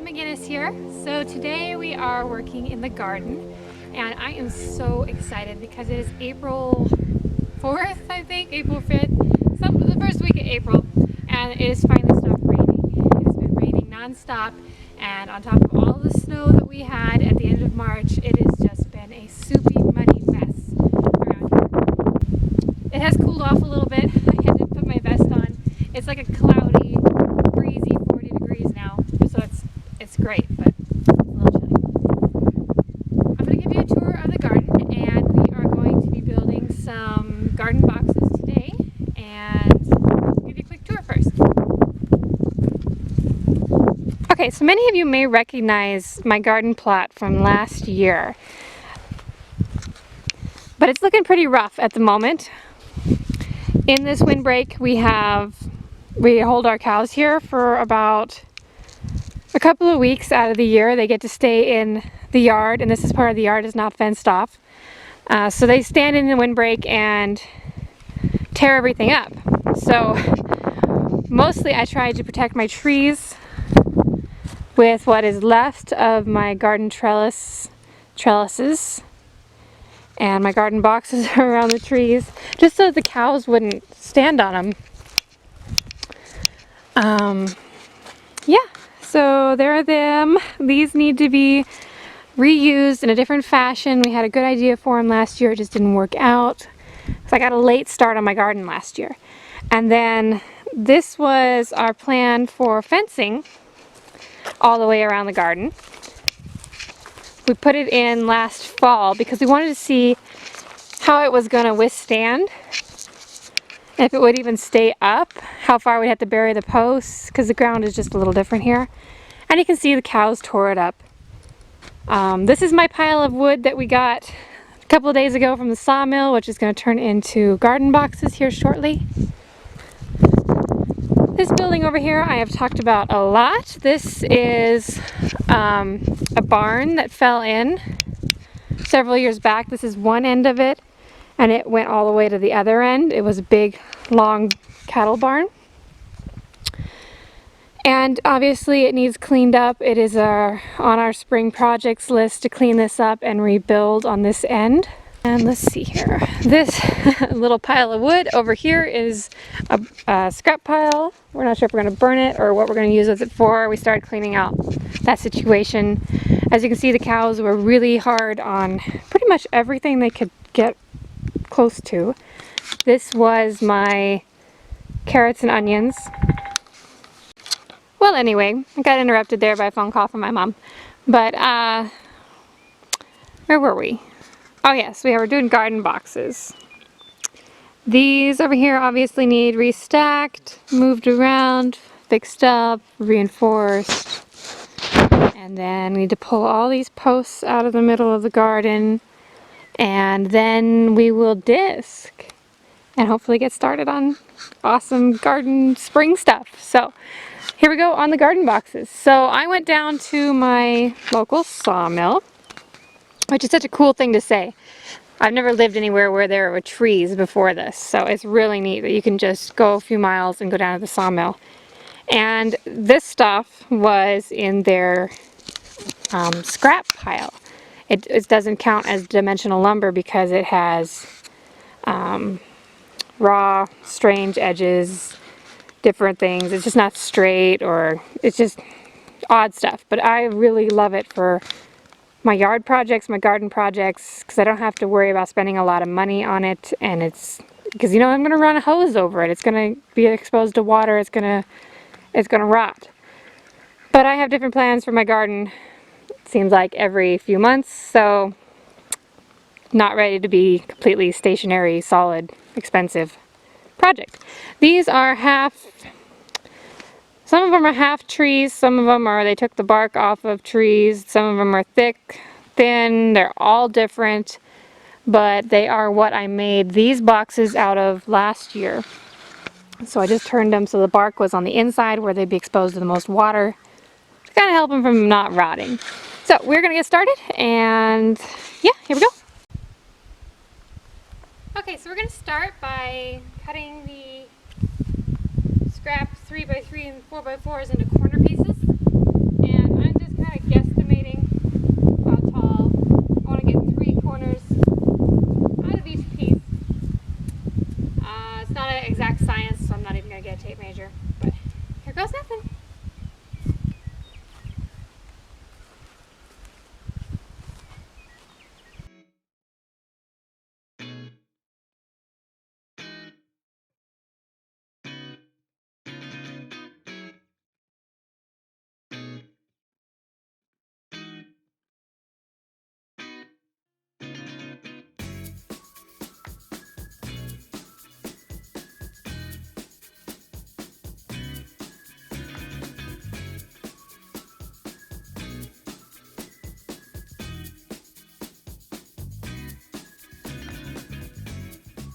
McGinnis here. So today we are working in the garden and I am so excited because it is April 4th, I think, April 5th, the first week of April, and it has finally stopped raining. It has been raining non-stop, and on top of all the snow that we had at the end of March, it has just been a soupy, muddy mess around here. It has cooled off a little bit. I had to put my vest on. It's like a cloudy, breezy 40 degrees now, so it's great, but it's a little chilly. I'm going to give you a tour of the garden, and we are going to be building some garden boxes today, and I'll give you a quick tour first. Okay, so many of you may recognize my garden plot from last year, but it's looking pretty rough at the moment. In this windbreak, we hold our cows here for about a couple of weeks out of the year. They get to stay in the yard, and this is part of the yard is not fenced off. So they stand in the windbreak and tear everything up. So mostly I tried to protect my trees with what is left of my garden trellises and my garden boxes around the trees, just so the cows wouldn't stand on them. Yeah, so there are them. These need to be reused in a different fashion. We had a good idea for them last year, it just didn't work out. So I got a late start on my garden last year. And then this was our plan for fencing all the way around the garden. We put it in last fall because we wanted to see how it was going to withstand, and if it would even stay up, how far we'd have to bury the posts, because the ground is just a little different here. And you can see the cows tore it up. This is my pile of wood that we got a couple of days ago from the sawmill, which is going to turn into garden boxes here shortly. This building over here I have talked about a lot. This is a barn that fell in several years back. This is one end of it, and it went all the way to the other end. It was a big, long cattle barn. And obviously it needs cleaned up. It is on our spring projects list to clean this up and rebuild on this end. And let's see here. This little pile of wood over here is a scrap pile. We're not sure if we're going to burn it or what we're going to use it for. We started cleaning out that situation. As you can see, the cows were really hard on pretty much everything they could get close to. This was my carrots and onions. Well, anyway, I got interrupted there by a phone call from my mom. But, where were we? Oh yes, we were doing garden boxes. These over here obviously need restacked, moved around, fixed up, reinforced. And then we need to pull all these posts out of the middle of the garden. And then we will disc and hopefully get started on awesome garden spring stuff. So here we go on the garden boxes. So I went down to my local sawmill, which is such a cool thing to say. I've never lived anywhere where there were trees before this, so it's really neat that you can just go a few miles and go down to the sawmill. And this stuff was in their scrap pile. It doesn't count as dimensional lumber because it has raw, strange edges, different things. It's just not straight, or it's just odd stuff. But I really love it for my yard projects, my garden projects, because I don't have to worry about spending a lot of money on it. And it's because, you know, I'm going to run a hose over it. It's going to be exposed to water. It's going to rot. But I have different plans for my garden. It seems like every few months, so not ready to be completely stationary, solid, expensive project. These are some of them are half trees, some of them are, they took the bark off of trees, some of them are thick, thin, they're all different, but they are what I made these boxes out of last year. So I just turned them so the bark was on the inside where they'd be exposed to the most water to kind of help them from not rotting. So we're going to get started, and yeah, here we go. Okay, so we're going to start by cutting the scrap 3x3 and 4x4s into corner pieces, and I'm not even going to get a tape measure. But here goes nothing.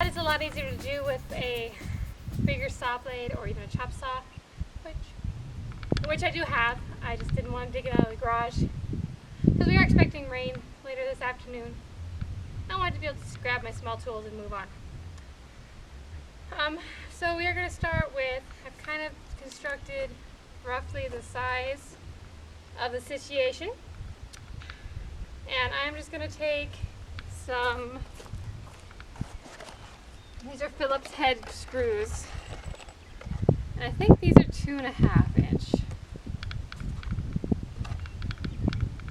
It's a lot easier to do with a bigger saw blade or even a chop saw, which I do have. I just didn't want to dig it out of the garage because we are expecting rain later this afternoon. I wanted to be able to just grab my small tools and move on. So we are going to start with, I've kind of constructed roughly the size of the situation, and I'm just going to take some, these are Phillips head screws, and I think these are 2.5 inch.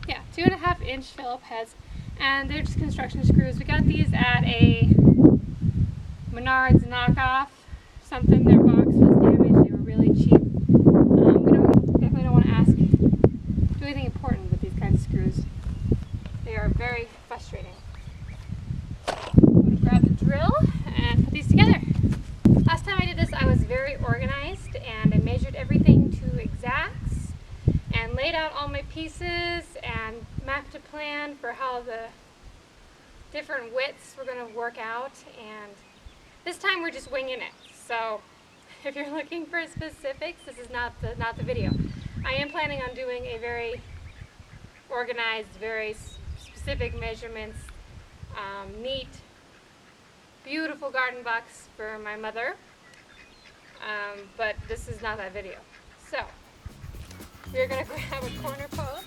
Yeah, 2.5 inch Phillips heads, and they're just construction screws. We got these at a Menards knockoff, something. Their box was damaged. They were really cheap. We definitely don't want to do anything important with these kinds of screws. They are very frustrating. I'm going to grab the drill and put these together. Last time I did this, I was very organized and I measured everything to exacts and laid out all my pieces and mapped a plan for how the different widths were going to work out, and this time we're just winging it. So if you're looking for specifics, this is not the video. I am planning on doing a very organized, very specific measurements, neat, beautiful garden box for my mother, but this is not that video. So we're going to grab a corner post.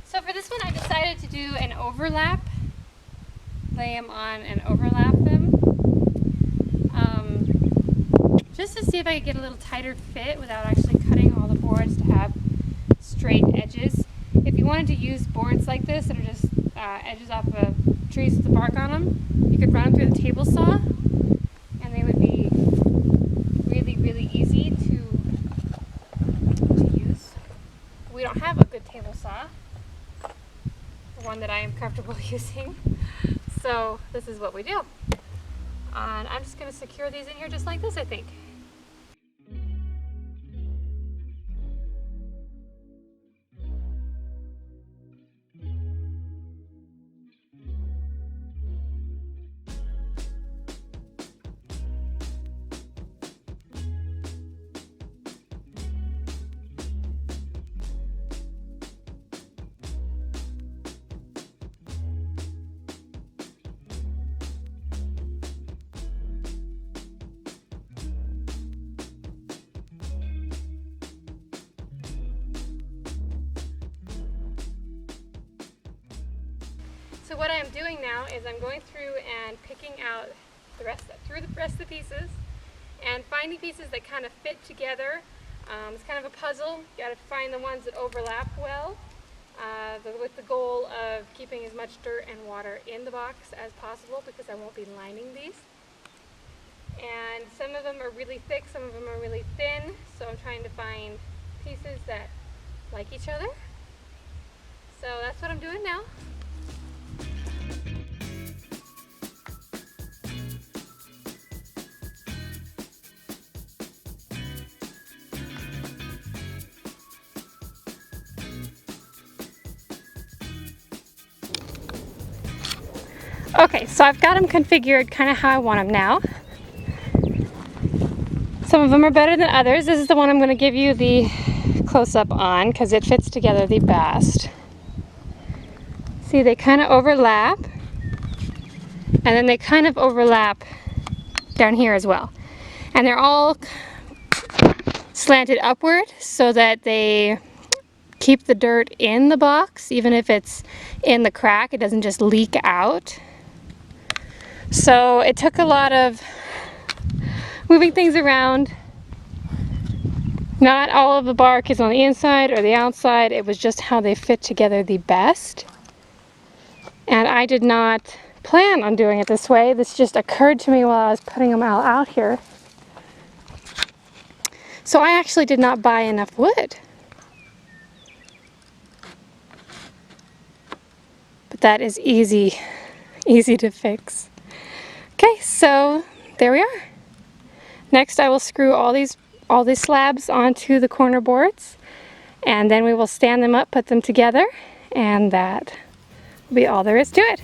So for this one, I decided to do an overlap, lay them on and overlap them, just to see if I could get a little tighter fit without actually cutting all the boards to have straight edges. If you wanted to use boards like this that are just edges off of trees with the bark on them, you could run them through the table saw, and they would be really, really easy to use. We don't have a good table saw, one that I am comfortable using, so this is what we do. And I'm just going to secure these in here just like this, I think. So what I'm doing now is I'm going through and picking out the rest of the pieces and finding pieces that kind of fit together. It's kind of a puzzle. You got to find the ones that overlap well, with the goal of keeping as much dirt and water in the box as possible, because I won't be lining these. And some of them are really thick, some of them are really thin, so I'm trying to find pieces that like each other. So that's what I'm doing now. Okay, so I've got them configured kind of how I want them now. Some of them are better than others. This is the one I'm going to give you the close-up on because it fits together the best. See, they kind of overlap, and then they kind of overlap down here as well. And they're all slanted upward so that they keep the dirt in the box. Even if it's in the crack, it doesn't just leak out. So it took a lot of moving things around. Not all of the bark is on the inside or the outside. It was just how they fit together the best. And I did not plan on doing it this way. This just occurred to me while I was putting them all out here. So I actually did not buy enough wood. But that is easy to fix. Okay, so there we are. Next I will screw all these slabs onto the corner boards, and then we will stand them up, put them together, and that will be all there is to it.